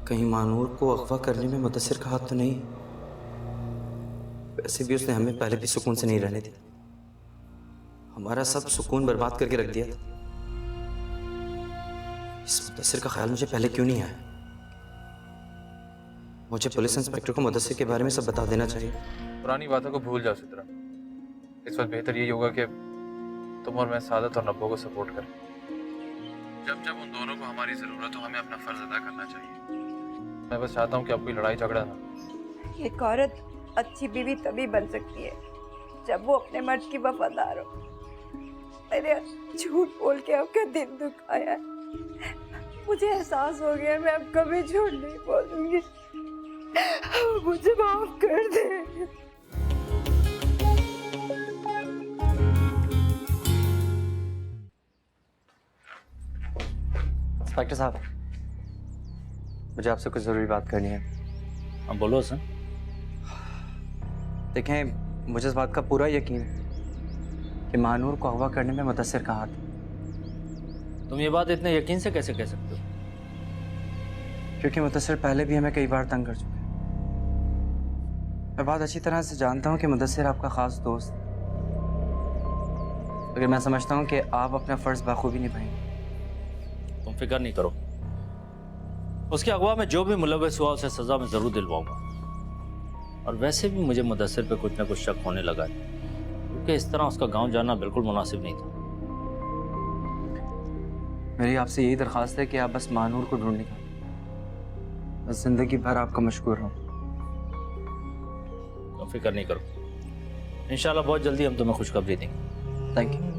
कहीं मानूर को अगवा करने में मुदस्सिर का हाथ तो नहीं? वैसे भी उसने हमें पहले भी सुकून से नहीं रहने दिया, हमारा सब सुकून बर्बाद करके रख दिया था। इस मुदस्सिर का ख्याल मुझे पहले क्यों नहीं आया? मुझे पुलिस इंस्पेक्टर को मुदस्सिर के बारे में सब बता देना चाहिए। पुरानी बातों को भूल जाओ सिद्रा। इस वक्त बेहतर यही होगा कि तुम और मैं सादत और नब्बो को सपोर्ट करें। जब जब उन दोनों को हमारी जरूरत हो हमें अपना फर्ज अदा करना चाहिए। मैं बस चाहता हूँ कि अब कोई लड़ाई झगड़ा ना। एक औरत अच्छी बीवी तभी बन सकती है जब वो अपने मर्द की वफादार हो। मैंने झूठ बोल के आपका दिल दुखाया है। मुझे एहसास हो गया मैं अब कभी झूठ नहीं बोलूंगी। मुझे माफ कर दे। इंस्पेक्टर साहब, मुझे आपसे कुछ जरूरी बात करनी है। हाँ बोलो सर। देखें, मुझे इस बात का पूरा यकीन है कि मानूर को अगवा करने में मुदस्सिर का हाथ है। तुम ये बात इतने यकीन से कैसे कह सकते हो? क्योंकि मुदस्सिर पहले भी हमें कई बार तंग कर चुके हैं। मैं बहुत अच्छी तरह से जानता हूँ कि मुदस्सिर आपका खास दोस्त है, लेकिन मैं समझता हूँ कि आप अपना फर्ज बाखूबी निभाएंगे। तुम फिक्र नहीं करो, उसके अगवा में जो भी मुलव्वस हुआ उसे सजा में जरूर दिलवाऊंगा। और वैसे भी मुझे मुदस्सिर पे कुछ ना कुछ शक होने लगा है, क्योंकि इस तरह उसका गांव जाना बिल्कुल मुनासिब नहीं था। मेरी आपसे यही दरख्वास्त है कि आप बस मानूर को ढूंढ निकालें। बस जिंदगी भर आपका मशकूर रहूं। तुम फिक्र नहीं करो, इंशाल्लाह बहुत जल्दी हम तुम्हें खुशखबरी देंगे। Thank you.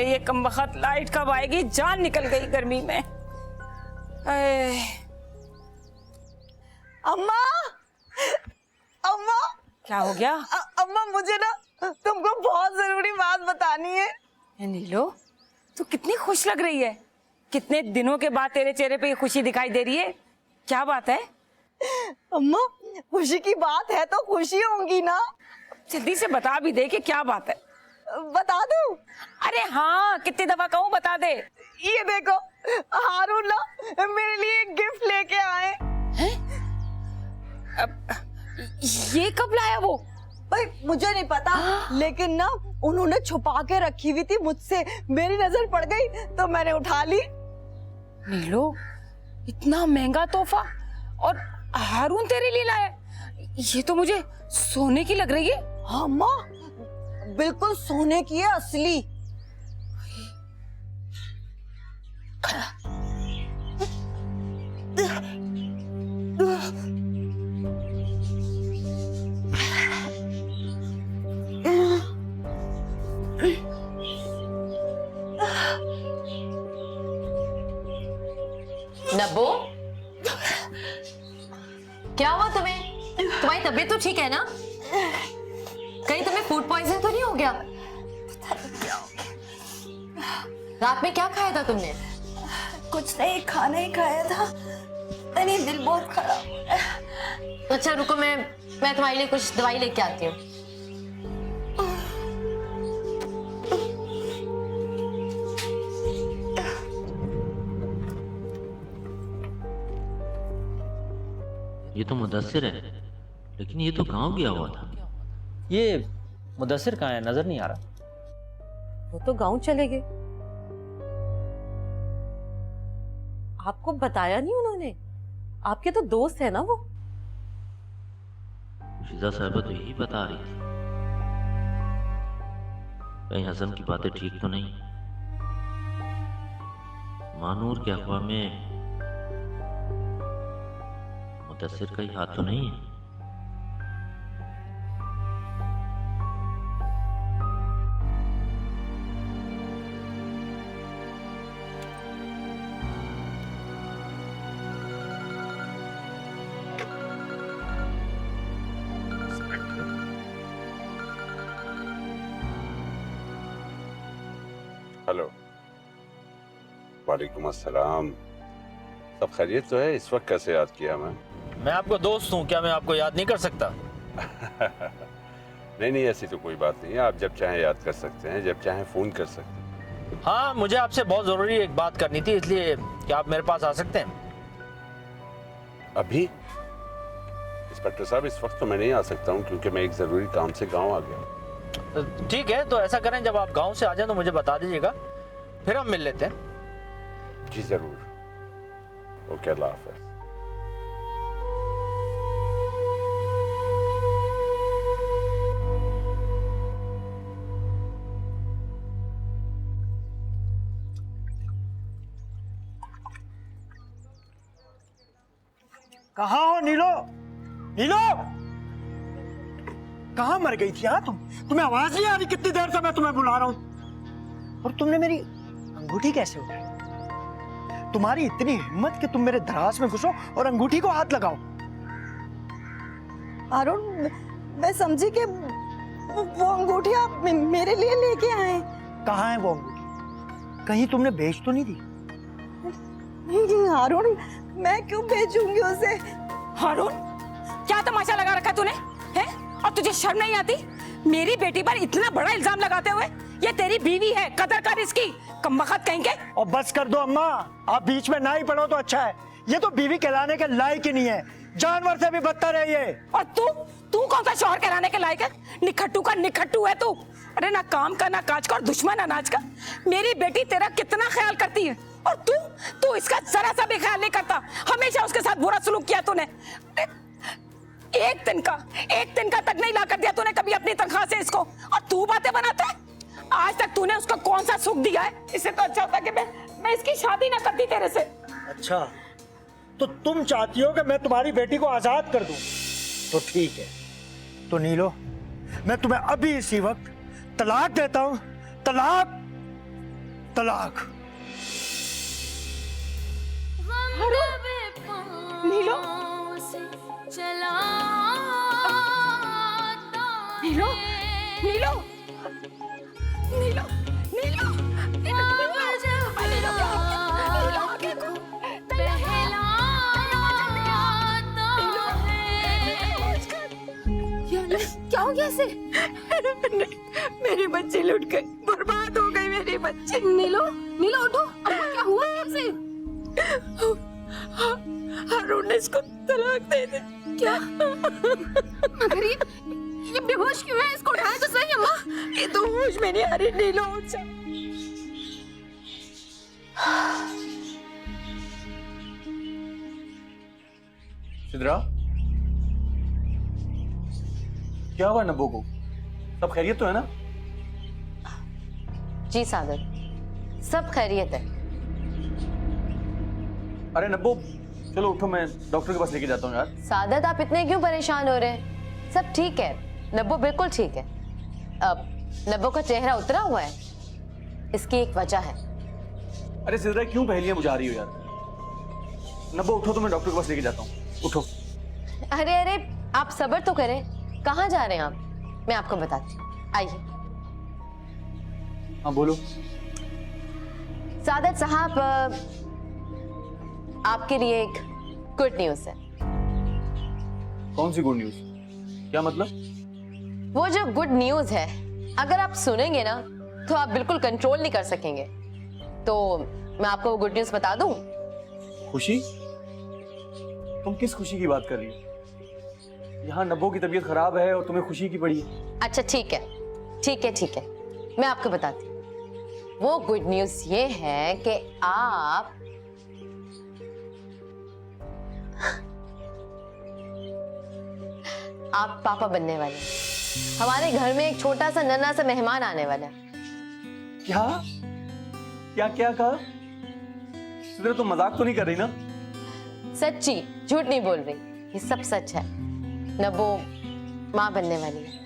ये कमबख्त लाइट कब आएगी? जान निकल गई गर्मी में। अम्मा, अम्मा, क्या हो गया? अम्मा मुझे ना तुमको बहुत जरूरी बात बतानी है। नीलो, तू कितनी खुश लग रही है। कितने दिनों के बाद तेरे चेहरे पे ये खुशी दिखाई दे रही है। क्या बात है? अम्मा, खुशी की बात है तो खुशी होंगी ना। जल्दी से बता भी दे कि क्या बात है। बता दूं? अरे हाँ, कितनी दफा कहूँ बता दे। ये देखो, हारून ना मेरे लिए एक गिफ्ट लेके आए हैं। ये कब लाया वो? भाई मुझे नहीं पता, लेकिन ना उन्होंने छुपा के रखी हुई थी मुझसे। मेरी नजर पड़ गई तो मैंने उठा ली। नीलो, इतना महंगा तोहफा और हारून तेरे लिए लाया? ये तो मुझे सोने की लग रही है। हाँ माँ, बिल्कुल सोने की है, असली। नब्बो, क्या हुआ तुम्हें? तुम्हारी तबीयत तो ठीक है ना? कहीं तुम्हें फूड पॉइजन तो नहीं हो गया? रात में क्या खाया था तुमने? कुछ नहीं, खाना ही खाया था। अरे दिल बहुत खराब। अच्छा रुको, मैं तुम्हारे लिए कुछ दवाई लेके आती हूँ। ये तो मुदस्सिर है, लेकिन ये तो गांव गया हुआ था। ये मुदस्सिर कहाँ है? नजर नहीं आ रहा। वो तो गांव चले गए। आपको बताया नहीं उन्होंने? आपके तो दोस्त है ना वो। शिजा साहबा तो यही बता रही थी। कहीं हसन की बातें ठीक तो नहीं? मानूर के अगवा में मुदस्सिर का ही हाथ तो नहीं है? हेलो, वालेकुम अस्सलाम। सब खैरियत तो है? इस वक्त कैसे याद किया मैं आपका दोस्त हूँ, क्या मैं आपको याद नहीं कर सकता? नहीं नहीं, ऐसी तो कोई बात नहीं है। आप जब चाहें याद कर सकते हैं, जब चाहें फ़ोन कर सकते हैं। हाँ, मुझे आपसे बहुत ज़रूरी एक बात करनी थी, इसलिए क्या आप मेरे पास आ सकते हैं? अभी? इंस्पेक्टर साहब, इस वक्त तो मैं नहीं आ सकता हूँ क्योंकि मैं एक ज़रूरी काम से गाँव आ गया। ठीक है, तो ऐसा करें, जब आप गांव से आ जाएं तो मुझे बता दीजिएगा, फिर हम मिल लेते हैं। जी ज़रूर। ओके, अल्लाह हाफ़िज़। कहाँ हो नीलो? नीलो, कहाँ मर गई थी? हाँ, तुम्हें आवाज नहीं आ रही? कितनी देर से मैं तुम्हें बुला रहा हूँ। और तुमने मेरी अंगूठी कैसे उठाई? तुम्हारी इतनी हिम्मत कि तुम मेरे दराज में घुसो और अंगूठी को हाथ लगाओ। अरुण, मैं समझी कि वो अंगूठी आप मेरे लिए लेके आए। कहाँ है वो अंगूठी? कहीं तुमने बेच तो नहीं दी? अरुण, मैं क्यों बेचूंगी उसे? हारून, क्या तमाशा लगा रखा तूने? हैं? और तुझे शर्म नहीं आती? मेरी बेटी पर इतना बड़ा इल्जाम लगाते हुए? ये तेरी बीवी है, कदर कर इसकी, कमबख्त कहेंगे। और बस कर दो अम्मा, आप बीच में ना ही पड़ो तो अच्छा है। ये तो बीवी कहलाने के लायक ही नहीं है, जानवर से भी बदतर है ये। और तू कौन सा शौहर कहलाने के लायक है? निखट्टू का निखट्टू है तू। अरे ना काम का, ना काज का, और दुश्मन अनाज का। मेरी बेटी तेरा कितना ख्याल करती है, और तू इसका जरा सा भी ख्याल नहीं करता। हमेशा उसके साथ बुरा सलूक किया तूने। एक दिन का तक नहीं ला कर दिया तूने कभी अपनी तनख्वाह से इसको, और तू बातें बनाता है। आज तक तूने उसको कौन सा सुख दिया है? इससे तो अच्छा होता कि मैं इसकी शादी ना करती तेरे से। अच्छा, तो तुम चाहती हो कि मैं तुम्हारी बेटी को आजाद कर दूं? तो ठीक है, तो नीलो, मैं तुम्हें अभी इसी वक्त तलाक देता हूं। तलाक, तलाक। नीलो, नीलो, नीलो, नीलो, नीलो, क्या हो गया इसे? मेरी बच्ची लुट गई, बर्बाद हो गई मेरी बच्ची। नीलो, नीलो उठो, अम्मा क्या हुआ कैसे? हारून ने इसको तलाक दे दी। क्या? मगर ये बेहोश क्यों है? इसको उठाया तो सही अम्मा। ये तो होश में नहीं आ रही। नीलो, उठ जा। सिद्रा, क्या हुआ नब्बो को? सब खैरियत तो है ना? जी सादत, सब खैरियत है। अरे नब्बो, चलो उठो, मैं डॉक्टर के पास लेके जाता हूँ यार। सादत, आप इतने क्यों परेशान हो रहे हैं? सब ठीक है, नब्बो बिल्कुल ठीक है। अब नब्बो का चेहरा उतरा हुआ है, इसकी एक वजह है। अरे सिद्रा, क्यों पहेलियां बुझा रही हो यार? नब्बो उठो, तो मैं डॉक्टर के पास लेके जाता हूँ। उठो। अरे अरे, आप सब्र तो करें। कहाँ जा रहे हैं आप? मैं आपको बताती हूँ, आइए। हाँ बोलो। सादत साहब, आपके लिए एक गुड न्यूज़ है। कौन सी गुड न्यूज? क्या मतलब? वो जो गुड न्यूज़ है, अगर आप सुनेंगे ना तो आप बिल्कुल कंट्रोल नहीं कर सकेंगे। तो मैं आपको वो गुड न्यूज़ बता दूं? खुशी? तुम किस खुशी की बात कर रही हो? यहाँ नब्बो की तबीयत खराब है और तुम्हें खुशी की पड़ी है। अच्छा ठीक है, ठीक है, ठीक है, मैं आपको बताती हूँ। वो गुड न्यूज़ ये है कि आप पापा बनने वाले हैं। हमारे घर में एक छोटा सा नन्हा सा मेहमान आने वाला है। क्या क्या क्या कहा? सिद्रा, तुम मजाक तो नहीं कर रही ना? सच्ची, झूठ नहीं बोल रही, ये सब सच है। नब्बो माँ बनने वाली है।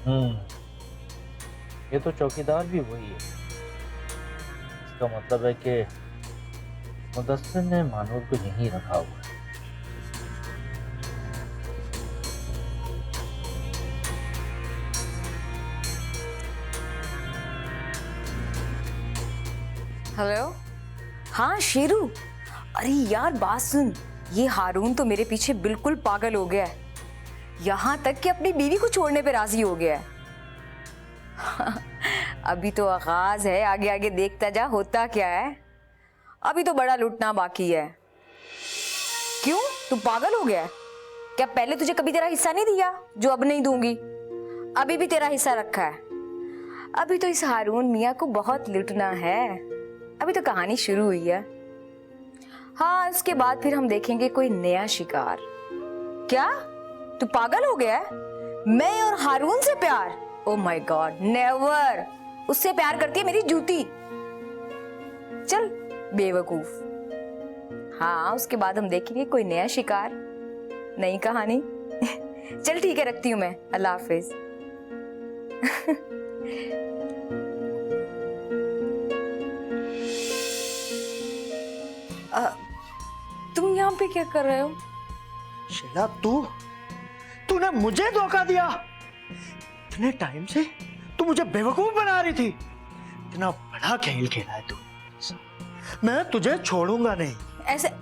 ये तो चौकीदार भी वही है। इसका मतलब है कि मुदस्सिर ने मानूर को यहीं रखा हुआ है। हेलो, हाँ शेरू। अरे यार बात सुन, ये हारून तो मेरे पीछे बिल्कुल पागल हो गया है, यहाँ तक कि अपनी बीवी को छोड़ने पे राजी हो गया है। अभी तो आगाज है, आगे आगे देखता जा होता क्या है। अभी तो बड़ा लुटना बाकी है। क्यों, तू पागल हो गया है क्या? पहले तुझे कभी तेरा हिस्सा नहीं दिया जो अब नहीं दूंगी? अभी भी तेरा हिस्सा रखा है। अभी तो इस हारून मियाँ को बहुत लुटना है। अभी तो कहानी शुरू हुई है। हाँ, इसके बाद फिर हम देखेंगे कोई नया शिकार। क्या तू पागल हो गया है? मैं और हारून से प्यार? Oh my God, never. उससे प्यार करती है मेरी जूती। चल बेवकूफ। हाँ, उसके बाद हम देखेंगे कोई नया शिकार, नई कहानी। चल ठीक है, रखती हूँ मैं। अल्लाह हाफिज। तुम यहाँ पे क्या कर रहे हो? शीला, तूने मुझे धोखा दिया। इतने टाइम से तू मुझे बेवकूफ बना रही थी। इतना बड़ा खेल खेला है तू। मैं तुझे छोड़ूंगा नहीं।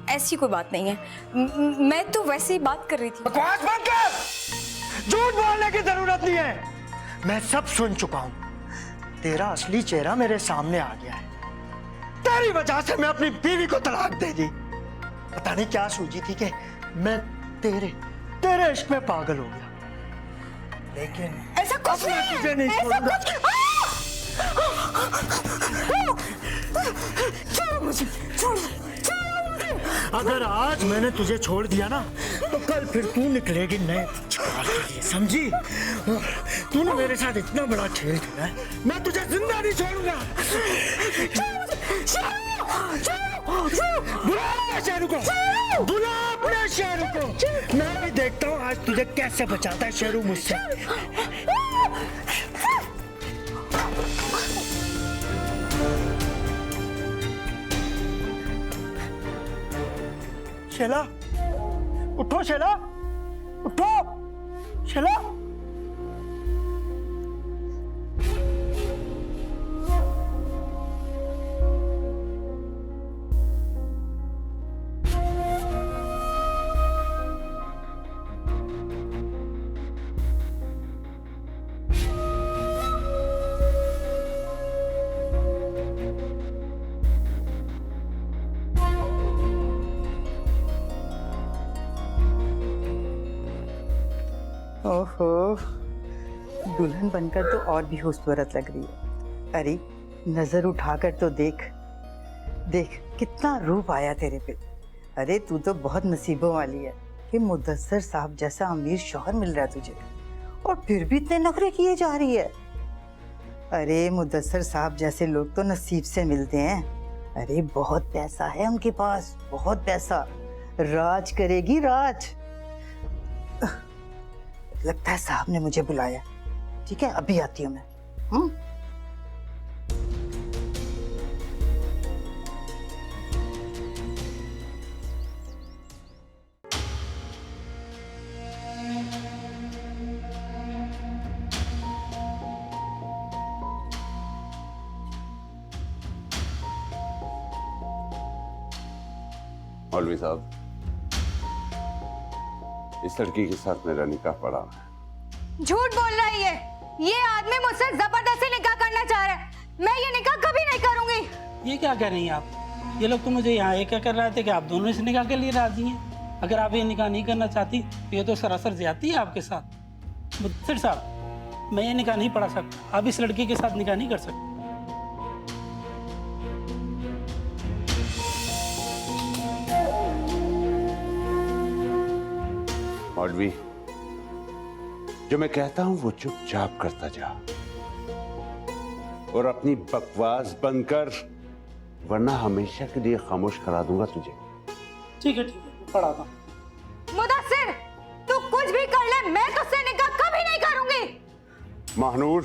ऐसी कोई बात नहीं है। मैं तो वैसे ही बात कर रही थी। बकवास बंद कर। झूठ बोलने की जरूरत नहीं है। मैं सब सुन चुका हूं। तेरा असली चेहरा मेरे सामने आ गया है। तेरी वजह से मैं अपनी बीवी को तलाक दे दी। पता नहीं क्या सूझी थी कि मैं तेरे इश्क में पागल हो गया, लेकिन ऐसा कुछ नहीं, तुझे नहीं छोड़ूंगा। छोड़ो मुझे, छोड़ो। अगर आज मैंने तुझे छोड़ दिया ना, तो कल फिर तू निकलेगी नए शिकार के लिए, समझी? तूने मेरे साथ इतना बड़ा खेल खेला है, मैं तुझे जिंदा नहीं छोड़ूंगा। बुला अपने शेरू को, बुला अपने शेरू को। मैं भी देखता हूँ आज तुझे कैसे बचाता है शेरू मुझसे। शेला, उठो शेला, उठो शेला। ओहो, दुल्हन बनकर तो और भी खूबसूरत लग रही है। अरे नजर उठाकर तो देख देख, कितना रूप आया तेरे पे। अरे तू तो बहुत नसीबों वाली है कि मुदस्सिर साहब जैसा अमीर शौहर मिल रहा है तुझे, और फिर भी इतने नखरे किए जा रही है। अरे मुदस्सिर साहब जैसे लोग तो नसीब से मिलते हैं। अरे बहुत पैसा है उनके पास, बहुत पैसा। राज करेगी, राज। लगता है साहब ने मुझे बुलाया। ठीक है, अभी आती हूँ मैं। मौलवी साहब, इस लड़की के साथ मेरा निकाह पड़ा है। झूठ बोल रही है। ये आदमी मुझसे जबरदस्ती निकाह करना चाह रहा है। मैं ये निकाह कभी नहीं करूंगी। ये क्या कह रही हैं आप? ये लोग तो मुझे यहाँ ये क्या कर रहे थे कि आप दोनों इस निकाह के लिए राजी हैं। अगर आप ये निकाह नहीं करना चाहती तो ये तो सरासर ज्यादती है आपके साथ। मुदस्सिर साहब, मैं ये निकाह नहीं पढ़ा सकता। आप इस लड़की के साथ निकाह नहीं कर सकते। मौलवी, जो मैं कहता हूं वो चुपचाप करता जा और अपनी बकवास बंद कर, वरना हमेशा के लिए खामोश करा दूंगा तुझे। ठीक है, पढ़ाता हूं। मुदस्सिर, तू कुछ भी कर ले, मैं तुझसे निकाह कभी नहीं करूंगी। महानूर,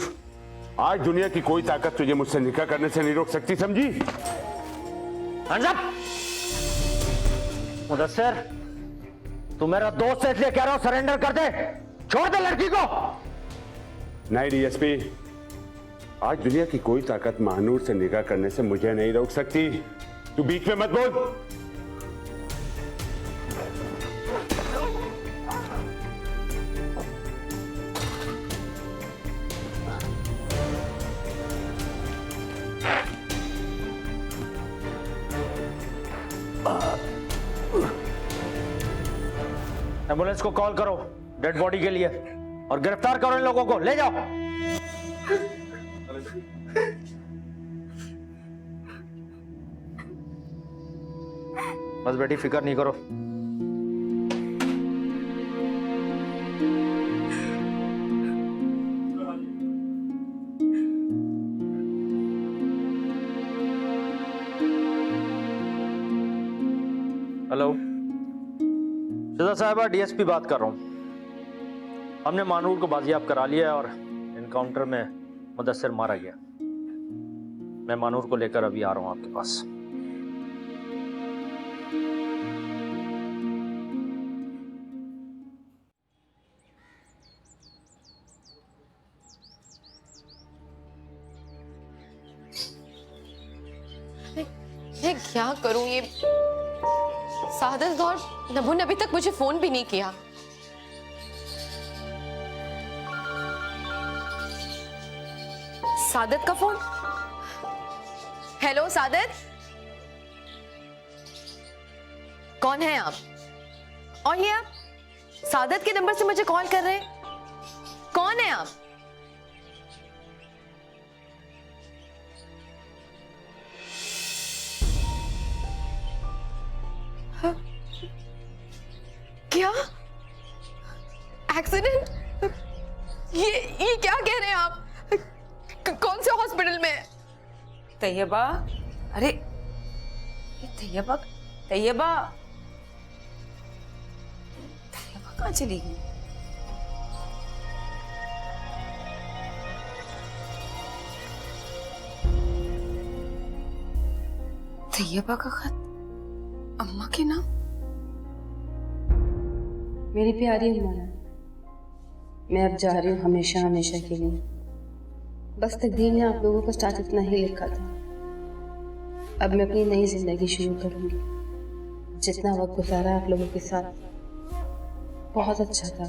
आज दुनिया की कोई ताकत तुझे मुझसे निकाह करने से नहीं रोक सकती, समझी? मुदस्सिर, तू मेरा दोस्त है इसलिए कह रहा हूं सरेंडर कर दे, छोड़ दे लड़की को। नहीं डीएसपी, आज दुनिया की कोई ताकत महानूर से निकाह करने से मुझे नहीं रोक सकती। तू बीच में मत बोल। एम्बुलेंस को कॉल करो डेड बॉडी के लिए और गिरफ्तार करो इन लोगों को, ले जाओ। बस बेटी फिक्र नहीं करो। हेलो शिजा साहबा, डीएसपी बात कर रहा हूं। हमने मानूर को बाजियाब करा लिया है और एनकाउंटर में मुदस्सिर मारा गया। मैं मानूर को लेकर अभी आ रहा हूं आपके पास। मैं क्या करूं? ये सादत और नभू ने अभी तक मुझे फोन भी नहीं किया। सादत का फोन। हेलो सादत, कौन है आप? और ये आप सादत के नंबर से मुझे कॉल कर रहे हैं? कौन है आप? क्या एक्सीडेंट? ये क्या कह रहे हैं आप? कौन से हॉस्पिटल में? तैयबा, अरे ये तैयबा तैयबा तैयबा कहाँ चली गई? तैयबा का खत अम्मा के नाम। मेरी प्यारी अम्मा, मैं अब जा रही हूँ हमेशा हमेशा के लिए। बस तकदीर ने आप लोगों को स्टार्ट इतना ही लिखा था। अब मैं अपनी नई जिंदगी शुरू करूंगी। जितना वक्त गुजारा आप लोगों के साथ बहुत अच्छा था।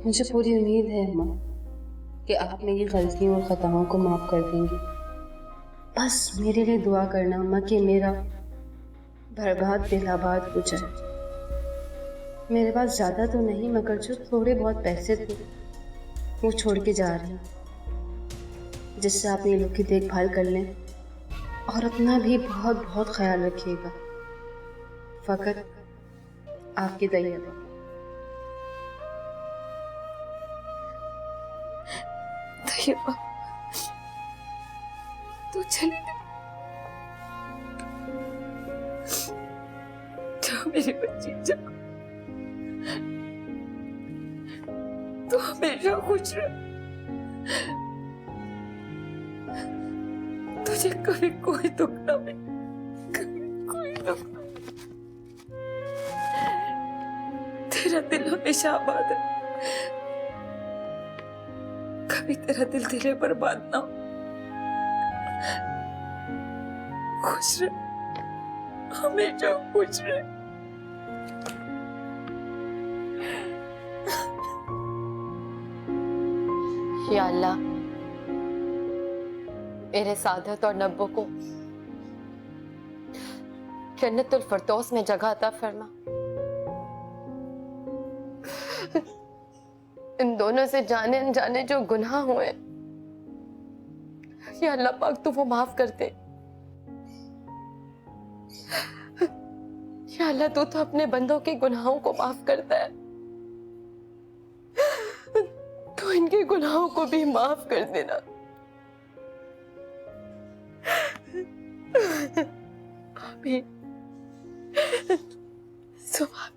मुझे पूरी उम्मीद है अम्मा कि आप मेरी गलतियों और खताओं को माफ कर देंगी। बस मेरे लिए दुआ करना अम्मा कि मेरा बर्बाद दिल आबाद हो जाए। मेरे पास ज़्यादा तो नहीं, मगर जो थोड़े बहुत पैसे थे वो छोड़ के जा रहे हैं, जिससे आप ये लोग की देखभाल कर लें और अपना भी बहुत बहुत ख्याल रखिएगा। फ़कत आपकी तैयबा। तैयबा, तू चली जा मेरी बच्ची, जा। तू हमेशा खुश रह। तुझे कभी कोई दुख ना मिले, कभी कोई दुख ना मिले। तेरा दिल हमेशा आबाद है, कभी तेरा दिल दिले बर्बाद ना हो। खुश रह, हमेशा खुश रह। या अल्लाह, मेरे सादत और नब्बो को जन्नतुल फरदौस में जगह अता फरमा। इन दोनों से जाने अनजाने जो गुनाह हुए, या अल्लाह पाक तू वो माफ कर दे। या अल्लाह तू तो अपने बंदों के गुनाहों को माफ करता है, तो इनके गुनाहों को भी माफ कर देना। आमीन। सुभान